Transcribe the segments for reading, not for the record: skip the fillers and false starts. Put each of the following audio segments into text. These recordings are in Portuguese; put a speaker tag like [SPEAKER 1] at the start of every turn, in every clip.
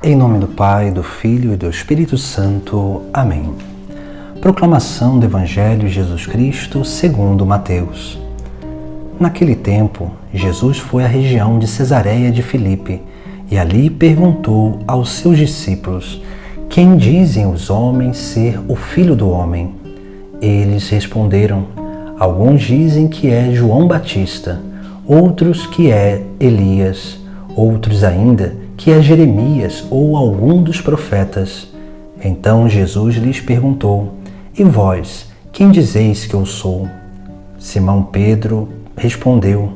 [SPEAKER 1] Em nome do Pai, do Filho e do Espírito Santo. Amém. Proclamação do Evangelho de Jesus Cristo segundo Mateus. Naquele tempo, Jesus foi à região de Cesareia de Filipe e ali perguntou aos seus discípulos: quem dizem os homens ser o Filho do Homem? Eles responderam: alguns dizem que é João Batista, outros que é Elias, outros ainda que é Jeremias ou algum dos profetas. Então Jesus lhes perguntou: e vós, quem dizeis que eu sou? Simão Pedro respondeu: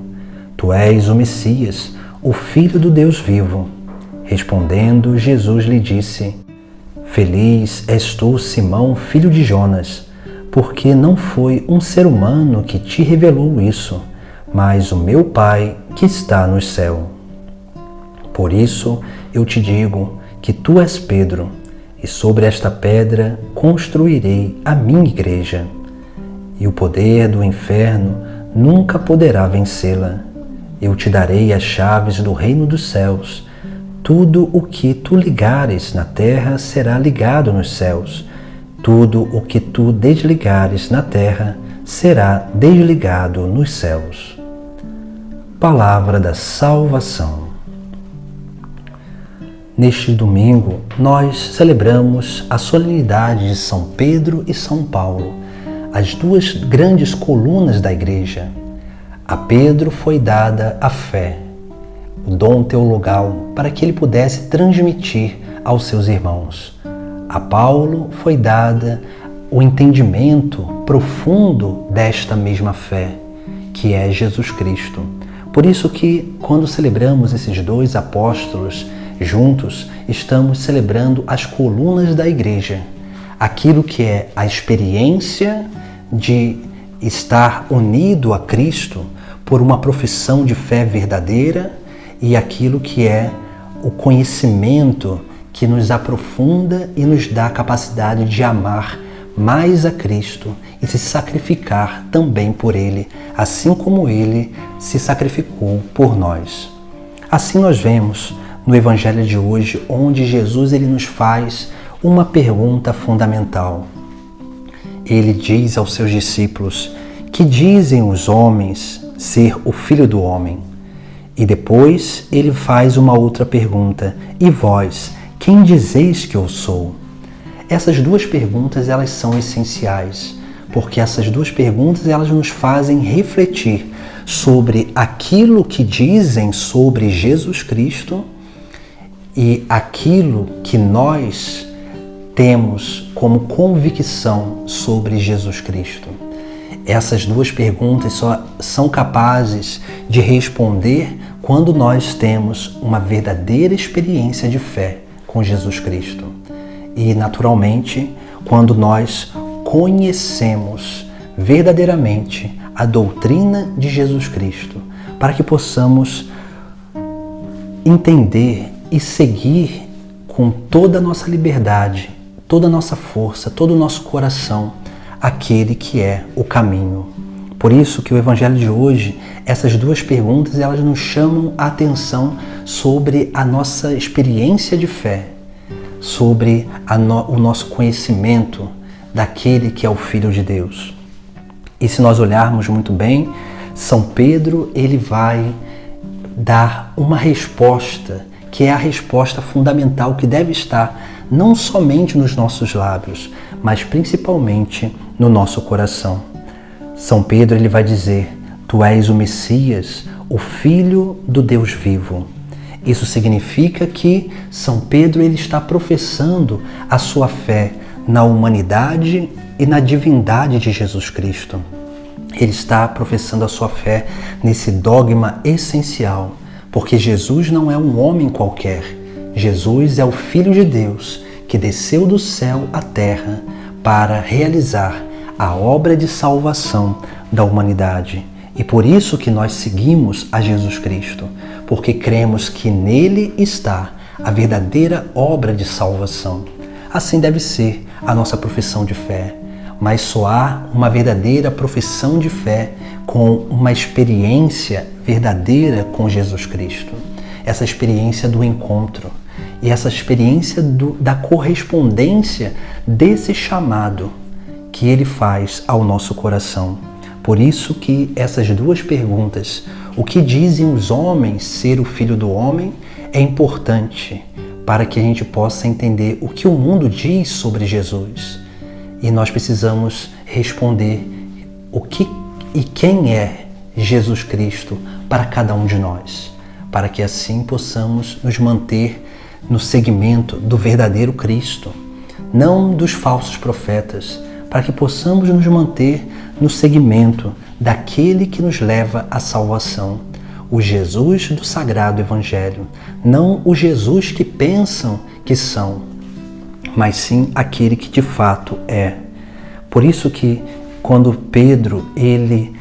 [SPEAKER 1] tu és o Messias, o Filho do Deus vivo. Respondendo, Jesus lhe disse: feliz és tu, Simão, filho de Jonas, porque não foi um ser humano que te revelou isso, mas o meu Pai que está no céu. Por isso eu te digo que tu és Pedro, e sobre esta pedra construirei a minha igreja, e o poder do inferno nunca poderá vencê-la. Eu te darei as chaves do reino dos céus. Tudo o que tu ligares na terra será ligado nos céus. Tudo o que tu desligares na terra será desligado nos céus. Palavra da salvação. Neste domingo, nós celebramos a solenidade de São Pedro e São Paulo, as duas grandes colunas da Igreja. A Pedro foi dada a fé, o dom teologal, para que ele pudesse transmitir aos seus irmãos. A Paulo foi dada o entendimento profundo desta mesma fé, que é Jesus Cristo. Por isso que, quando celebramos esses dois apóstolos juntos, estamos celebrando as colunas da Igreja, aquilo que é a experiência de estar unido a Cristo por uma profissão de fé verdadeira e aquilo que é o conhecimento que nos aprofunda e nos dá a capacidade de amar mais a Cristo e se sacrificar também por Ele, assim como Ele se sacrificou por nós. Assim nós vemos no Evangelho de hoje, onde Jesus ele nos faz uma pergunta fundamental. Ele diz aos seus discípulos: que dizem os homens ser o Filho do Homem? E depois ele faz uma outra pergunta: e vós, quem dizeis que eu sou? Essas duas perguntas elas são essenciais, porque essas duas perguntas elas nos fazem refletir sobre aquilo que dizem sobre Jesus Cristo e aquilo que nós temos como convicção sobre Jesus Cristo. Essas duas perguntas só são capazes de responder quando nós temos uma verdadeira experiência de fé com Jesus Cristo. E, naturalmente, quando nós conhecemos verdadeiramente a doutrina de Jesus Cristo, para que possamos entender e seguir com toda a nossa liberdade, toda a nossa força, todo o nosso coração, aquele que é o caminho. Por isso que o Evangelho de hoje, essas duas perguntas, elas nos chamam a atenção sobre a nossa experiência de fé, sobre o nosso conhecimento daquele que é o Filho de Deus. E se nós olharmos muito bem, São Pedro ele vai dar uma resposta que é a resposta fundamental que deve estar não somente nos nossos lábios, mas principalmente no nosso coração. São Pedro ele vai dizer: tu és o Messias, o Filho do Deus vivo. Isso significa que São Pedro ele está professando a sua fé na humanidade e na divindade de Jesus Cristo. Ele está professando a sua fé nesse dogma essencial, porque Jesus não é um homem qualquer. Jesus é o Filho de Deus que desceu do céu à terra para realizar a obra de salvação da humanidade. E por isso que nós seguimos a Jesus Cristo, porque cremos que nele está a verdadeira obra de salvação. Assim deve ser a nossa profissão de fé, mas só há uma verdadeira profissão de fé com uma experiência verdadeira com Jesus Cristo. Essa experiência do encontro. e essa experiência da correspondência desse chamado que Ele faz ao nosso coração. Por isso que essas duas perguntas, o que dizem os homens ser o Filho do Homem, é importante para que a gente possa entender o que o mundo diz sobre Jesus. E nós precisamos responder o que e quem é Jesus Cristo para cada um de nós, para que assim possamos nos manter no segmento do verdadeiro Cristo, não dos falsos profetas, para que possamos nos manter no segmento daquele que nos leva à salvação, o Jesus do Sagrado Evangelho, não o Jesus que pensam que são, mas sim aquele que de fato é. Por isso que quando Pedro ele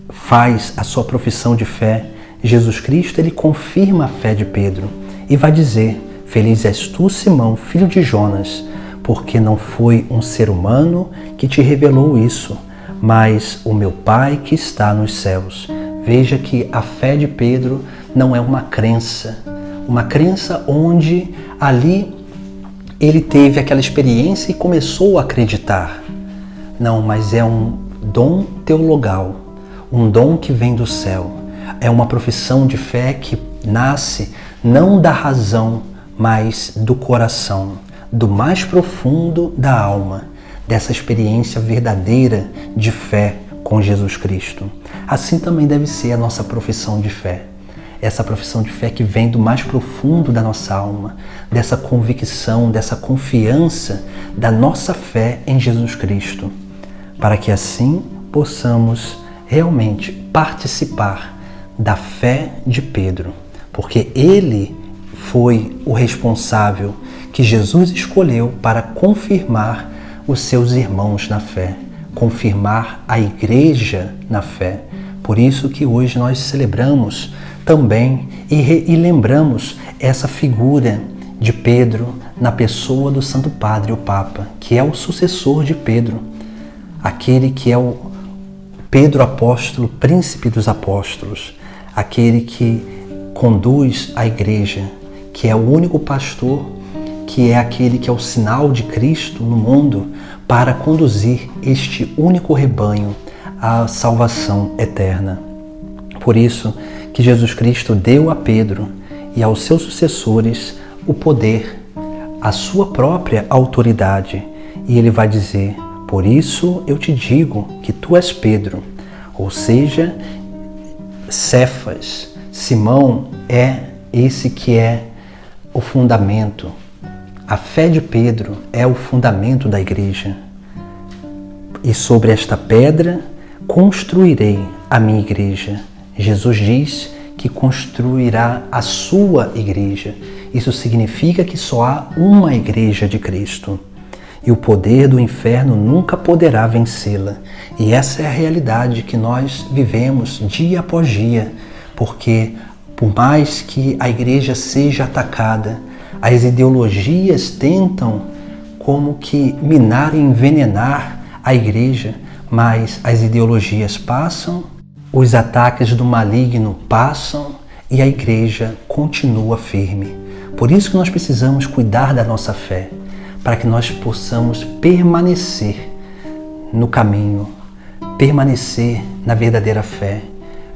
[SPEAKER 1] faz a sua profissão de fé, Jesus Cristo ele confirma a fé de Pedro e vai dizer: Feliz és tu, Simão, filho de Jonas, porque não foi um ser humano que te revelou isso, mas o meu Pai que está nos céus. Veja que a fé de Pedro não é uma crença onde ali ele teve aquela experiência e começou a acreditar. Não, mas é um dom teologal, um dom que vem do céu. É uma profissão de fé que nasce não da razão, mas do coração, do mais profundo da alma, dessa experiência verdadeira de fé com Jesus Cristo. Assim também deve ser a nossa profissão de fé. Essa profissão de fé que vem do mais profundo da nossa alma, dessa convicção, dessa confiança da nossa fé em Jesus Cristo, para que assim possamos realmente participar da fé de Pedro, porque ele foi o responsável que Jesus escolheu para confirmar os seus irmãos na fé, confirmar a igreja na fé. Por isso que hoje nós celebramos também e lembramos essa figura de Pedro na pessoa do Santo Padre, o Papa, que é o sucessor de Pedro, aquele que é o Pedro apóstolo, príncipe dos apóstolos, aquele que conduz a igreja, que é o único pastor, que é aquele que é o sinal de Cristo no mundo para conduzir este único rebanho à salvação eterna. Por isso que Jesus Cristo deu a Pedro e aos seus sucessores o poder, a sua própria autoridade. E ele vai dizer: por isso eu te digo que tu és Pedro, ou seja, Cefas, Simão é esse que é o fundamento. A fé de Pedro é o fundamento da igreja. E sobre esta pedra construirei a minha igreja. Jesus diz que construirá a sua igreja. Isso significa que só há uma igreja de Cristo. E o poder do inferno nunca poderá vencê-la. E essa é a realidade que nós vivemos dia após dia. Porque por mais que a igreja seja atacada, as ideologias tentam como que minar e envenenar a igreja, mas as ideologias passam, os ataques do maligno passam e a igreja continua firme. Por isso que nós precisamos cuidar da nossa fé, para que nós possamos permanecer no caminho, permanecer na verdadeira fé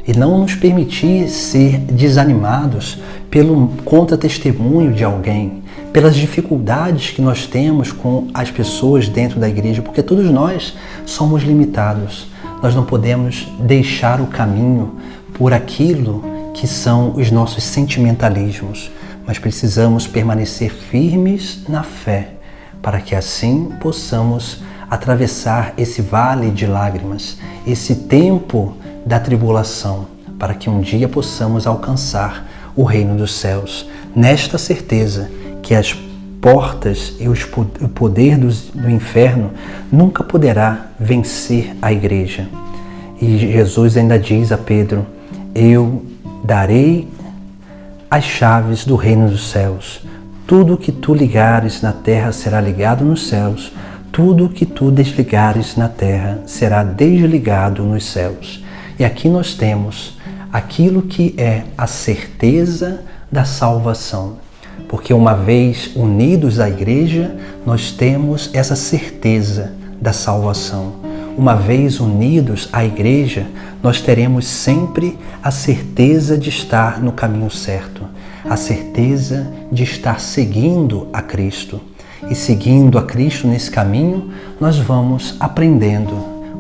[SPEAKER 1] e não nos permitir ser desanimados pelo contra-testemunho de alguém, pelas dificuldades que nós temos com as pessoas dentro da igreja, porque todos nós somos limitados. Nós não podemos deixar o caminho por aquilo que são os nossos sentimentalismos, mas precisamos permanecer firmes na fé, para que assim possamos atravessar esse vale de lágrimas, esse tempo da tribulação, para que um dia possamos alcançar o reino dos céus, nesta certeza que as portas e o poder do inferno nunca poderá vencer a igreja. E Jesus ainda diz a Pedro: eu darei as chaves do reino dos céus. Tudo que tu ligares na terra será ligado nos céus, tudo que tu desligares na terra será desligado nos céus. E aqui nós temos aquilo que é a certeza da salvação. porque uma vez unidos à igreja, nós temos essa certeza da salvação. Uma vez unidos à igreja, nós teremos sempre a certeza de estar no caminho certo, a certeza de estar seguindo a Cristo. E seguindo a Cristo nesse caminho, nós vamos aprendendo,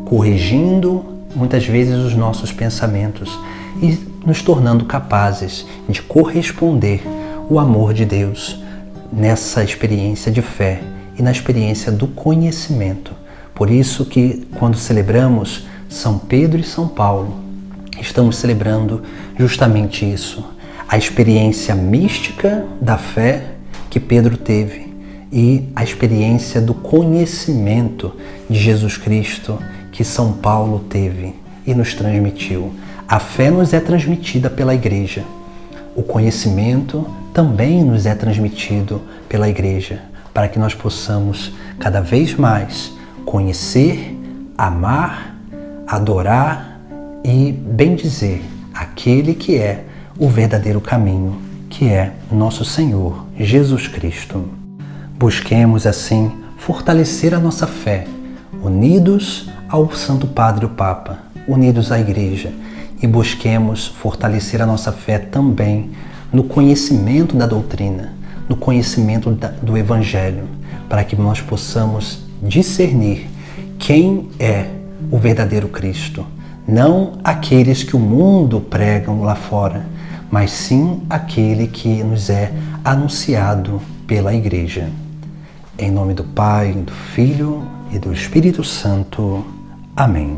[SPEAKER 1] corrigindo muitas vezes os nossos pensamentos e nos tornando capazes de corresponder o amor de Deus nessa experiência de fé e na experiência do conhecimento. Por isso que quando celebramos São Pedro e São Paulo, estamos celebrando justamente isso, a experiência mística da fé que Pedro teve e a experiência do conhecimento de Jesus Cristo que São Paulo teve e nos transmitiu. A fé nos é transmitida pela igreja. O conhecimento também nos é transmitido pela igreja, para que nós possamos cada vez mais conhecer, amar, adorar e bendizer aquele que é o verdadeiro caminho, que é nosso Senhor Jesus Cristo. Busquemos assim fortalecer a nossa fé, unidos ao Santo Padre o Papa, unidos à Igreja, e busquemos fortalecer a nossa fé também no conhecimento da doutrina, no conhecimento do Evangelho, para que nós possamos discernir quem é o verdadeiro Cristo, não aqueles que o mundo pregam lá fora, mas sim aquele que nos é anunciado pela Igreja. Em nome do Pai, do Filho e do Espírito Santo. Amém.